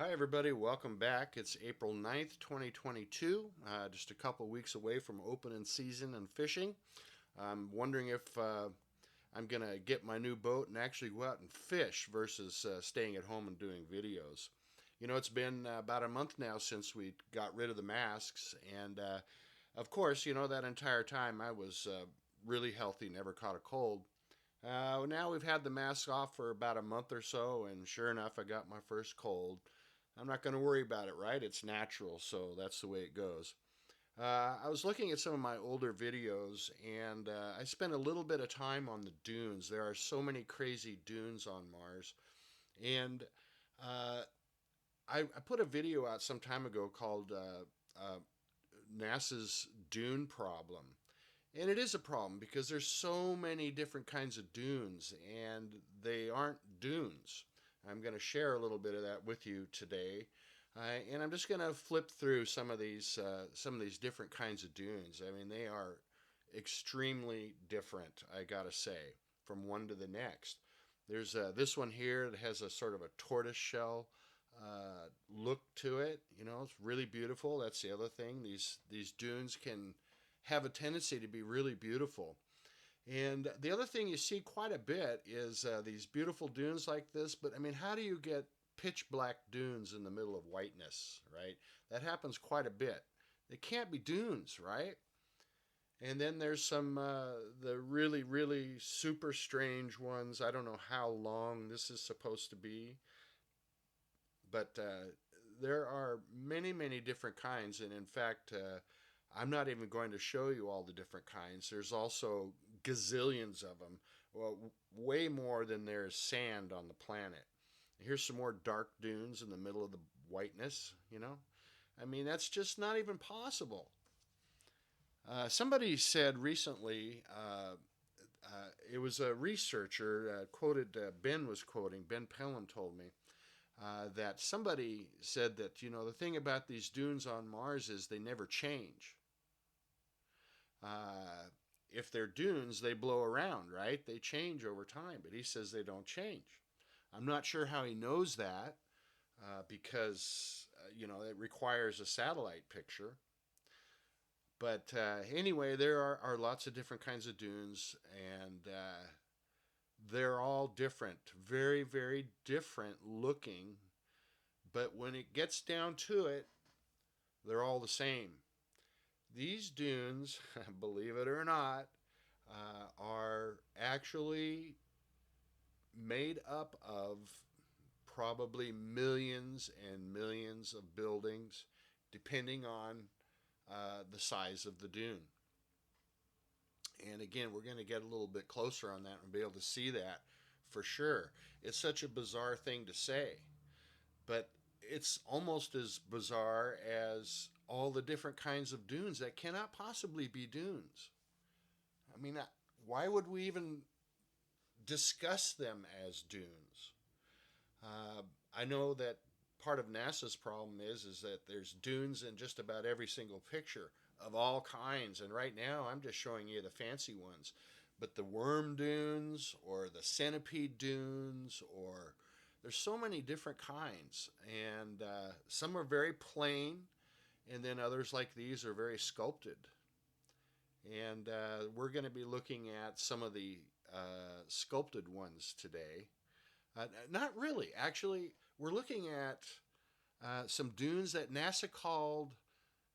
Hi, everybody. Welcome back. It's April 9th, 2022, just a couple weeks away from opening season and fishing. I'm wondering if I'm going to get my new boat and actually go out and fish versus staying at home and doing videos. You know, it's been about a month now since we got rid of the masks, and of course, you know, that entire time I was really healthy, never caught a cold. Now we've had the masks off for about a month or so, and sure enough, I got my first cold. I'm not going to worry about it, right? It's natural, so that's the way it goes. I was looking at some of my older videos, and I spent a little bit of time on the dunes. There are so many crazy dunes on Mars, and uh, I put a video out some time ago called NASA's Dune Problem. And it is a problem because there's so many different kinds of dunes, and they aren't dunes. I'm going to share a little bit of that with you today, and I'm just going to flip through some of these different kinds of dunes. I mean, they are extremely different. I gotta say, from one to the next. There's this one here that has a sort of a tortoise shell look to it. You know, it's really beautiful. That's the other thing. These dunes can have a tendency to be really beautiful. And the other thing you see quite a bit is these beautiful dunes like this. But I mean, how do you get pitch black dunes in the middle of whiteness, right? That happens quite a bit. They can't be dunes, right? And then there's some the really really super strange ones. I don't know how long this is supposed to be, but there are many different kinds. And in fact, I'm not even going to show you all the different kinds. There's also gazillions of them, well, way more than there's sand on the planet. Here's some more dark dunes in the middle of the whiteness, you know? I mean, that's just not even possible. Somebody said recently, it was a researcher, Ben was quoting, Ben Pellom told me, that somebody said that, you know, the thing about these dunes on Mars is they never change. Uh, if they're dunes, they blow around, right? They change over time, but he says they don't change. I'm not sure how he knows that because, you know, it requires a satellite picture. But anyway, there are lots of different kinds of dunes, and they're all different, very different looking. But when it gets down to it, they're all the same. These dunes, believe it or not, are actually made up of probably millions and millions of buildings, depending on the size of the dune. And again, we're going to get a little bit closer on that and be able to see that for sure. It's such a bizarre thing to say, but it's almost as bizarre as all the different kinds of dunes that cannot possibly be dunes. I mean, why would we even discuss them as dunes? I know that part of NASA's problem is that there's dunes in just about every single picture of all kinds, and right now I'm just showing you the fancy ones. But the worm dunes or the centipede dunes, or there's so many different kinds, and some are very plain, and then others like these are very sculpted. And we're going to be looking at some of the sculpted ones today. Not really. Actually, we're looking at some dunes that NASA called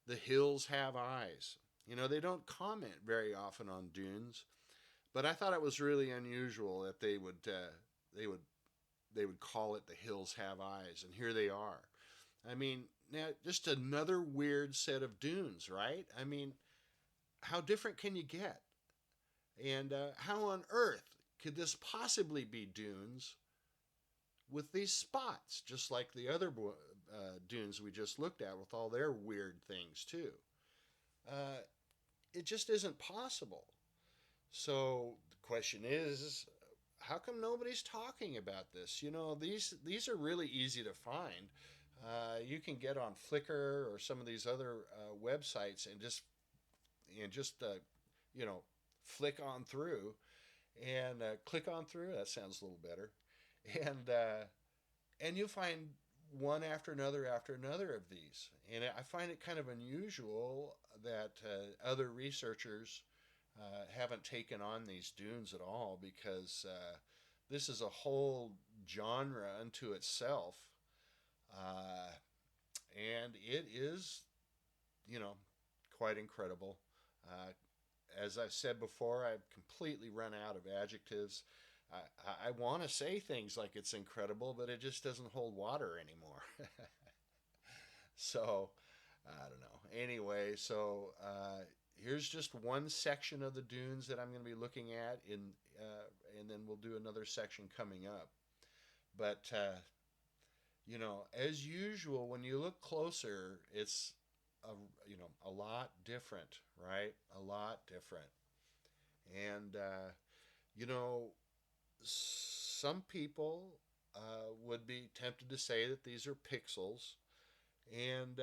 the hills have eyes. You know, they don't comment very often on dunes, but I thought it was really unusual that they would they would call it the hills have eyes, and here they are. I mean, now just another weird set of dunes, right? I mean, how different can you get? And how on earth could this possibly be dunes with these spots, just like the other dunes we just looked at with all their weird things too? Uh, it just isn't possible. So the question is, how come nobody's talking about this? You know, these are really easy to find. You can get on Flickr or some of these other websites and just you know, flick on through and click on through. That sounds a little better, and and you'll find one after another of these. And I find it kind of unusual that other researchers haven't taken on these dunes at all, because this is a whole genre unto itself. Uh, and it is, you know, quite incredible. Uh, as I've said before, I've completely run out of adjectives. I want to say things like it's incredible, but it just doesn't hold water anymore. So, I don't know. Anyway, so here's just one section of the dunes that I'm going to be looking at and then we'll do another section coming up. But as usual, when you look closer, it's a a lot different, right? A lot different. And you know, some people would be tempted to say that these are pixels. And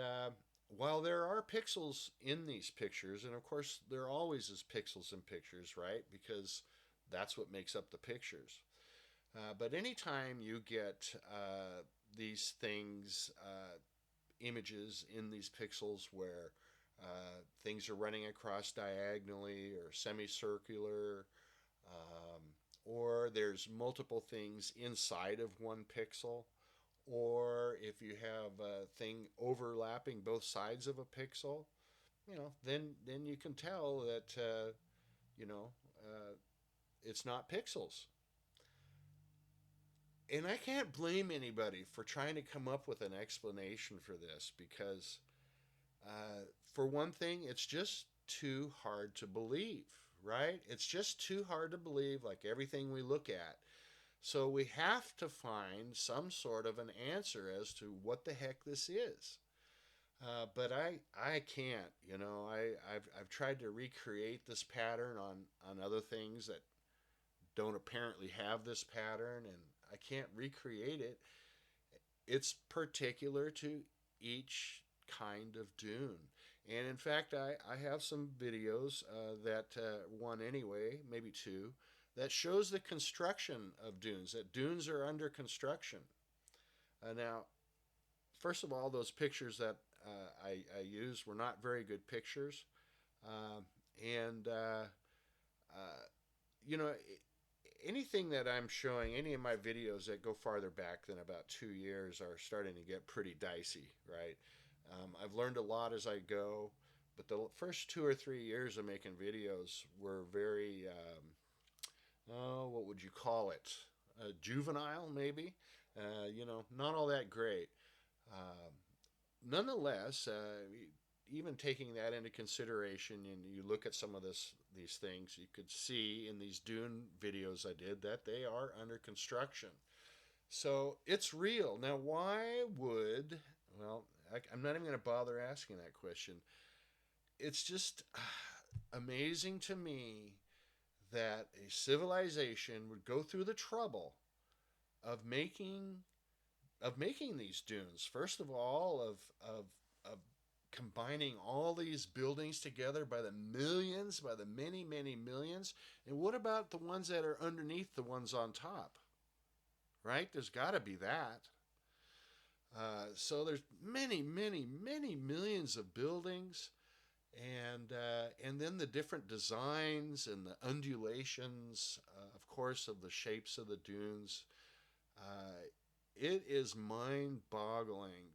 while there are pixels in these pictures, and of course there always is pixels in pictures, right? Because that's what makes up the pictures. But anytime you get these things, images in these pixels where things are running across diagonally or semicircular, um, or there's multiple things inside of one pixel, or if you have a thing overlapping both sides of a pixel, then you can tell that you know uh, it's not pixels. And I can't blame anybody for trying to come up with an explanation for this, because for one thing, it's just too hard to believe, right? It's just too hard to believe, like everything we look at. So we have to find some sort of an answer as to what the heck this is. But I can't. I've tried to recreate this pattern on other things that don't apparently have this pattern, and I can't recreate it. It's particular to each kind of dune. And in fact, I have some videos one anyway, maybe two, that shows the construction of dunes, that dunes are under construction. Now, first of all, those pictures that I used were not very good pictures. Um, and, you know, anything that I'm showing, any of my videos that go farther back than about 2 years are starting to get pretty dicey, right? I've learned a lot as I go, but the first 2 or 3 years of making videos were very, oh, what would you call it? Juvenile, maybe? Not all that great. Um, Nonetheless, even taking that into consideration, and you look at some of these things, you could see in these dune videos I did that they are under construction. So it's real. Now, why would, well, I'm not even going to bother asking that question. It's just amazing to me that a civilization would go through the trouble of making these dunes. First of all, of combining all these buildings together by the millions, by the many, many millions. And what about the ones that are underneath the ones on top? Right? There's got to be that. So there's many, many, many millions of buildings, and then the different designs and the undulations, of course, of the shapes of the dunes. Uh, it is mind-boggling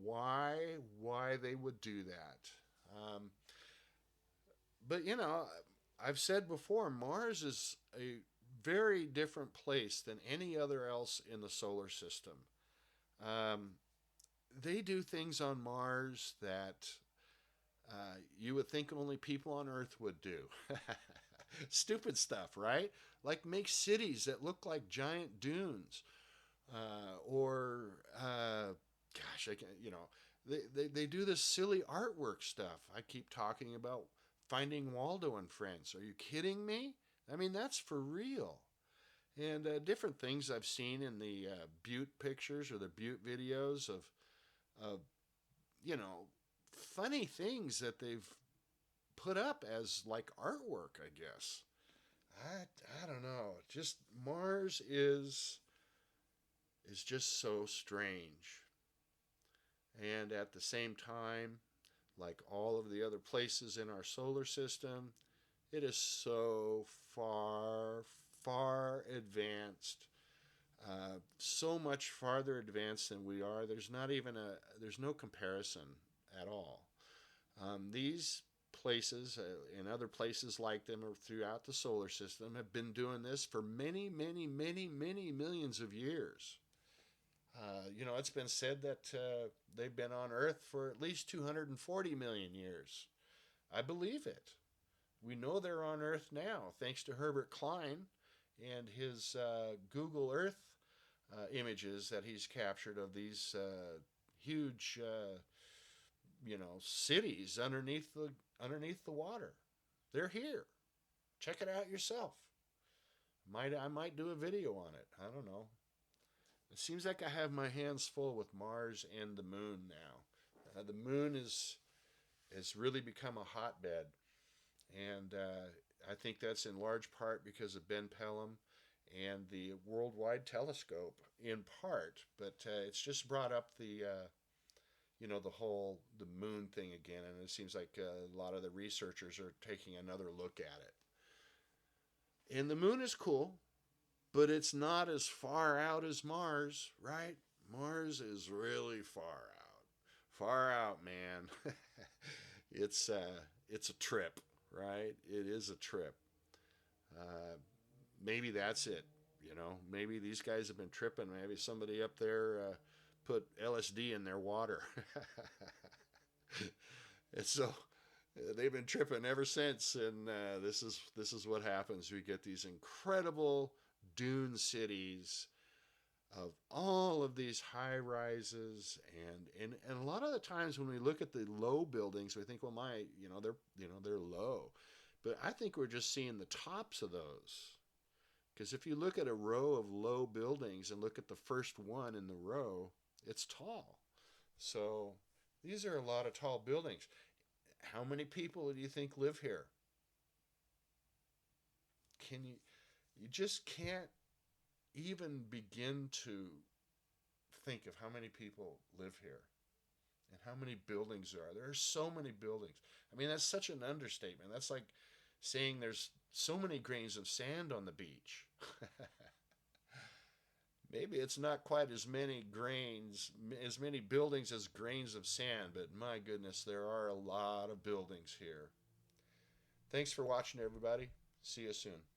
why they would do that. Um, but I've said before, Mars is a very different place than any other else in the solar system. Um, they do things on Mars that you would think only people on Earth would do. Stupid stuff, right? Like make cities that look like giant dunes, or gosh, I can they do this silly artwork stuff. I keep talking about Finding Waldo and Friends. Are you kidding me? I mean, that's for real. And different things I've seen in the Butte pictures or the Butte videos of you know funny things that they've put up as like artwork, I guess. I don't know. Just Mars is just so strange. And at the same time, like all of the other places in our solar system, it is so far, far advanced, so much farther advanced than we are. There's no comparison at all. These places and other places like them throughout the solar system have been doing this for many, many, many, many millions of years. It's been said that they've been on Earth for at least 240 million years. I believe it. We know they're on Earth now, thanks to Herbert Klein and his Google Earth images that he's captured of these huge, cities underneath the water. They're here. Check it out yourself. I might do a video on it. I don't know. It seems like I have my hands full with Mars and the moon now. The moon has really become a hotbed, and I think that's in large part because of Ben Pellom and the Worldwide Telescope, in part. But it's just brought up the moon thing again, and it seems like a lot of the researchers are taking another look at it. And the moon is cool, but it's not as far out as Mars, right? Mars is really far out, man. It's a trip, right? It is a trip. Uh, Maybe that's it. Maybe these guys have been tripping. Maybe somebody up there put LSD in their water, and so they've been tripping ever since. And this is what happens. We get these incredible dune cities of all of these high rises, and a lot of the times when we look at the low buildings, we think, well, they're low, but I think we're just seeing the tops of those. Because if you look at a row of low buildings and look at the first one in the row, it's tall. So these are a lot of tall buildings. How many people do you think live here? Can you just can't even begin to think of how many people live here and how many buildings there are. There are so many buildings. I mean, that's such an understatement. That's like saying there's so many grains of sand on the beach. Maybe it's not quite as many buildings as grains of sand, but my goodness, there are a lot of buildings here. Thanks for watching, everybody. See you soon.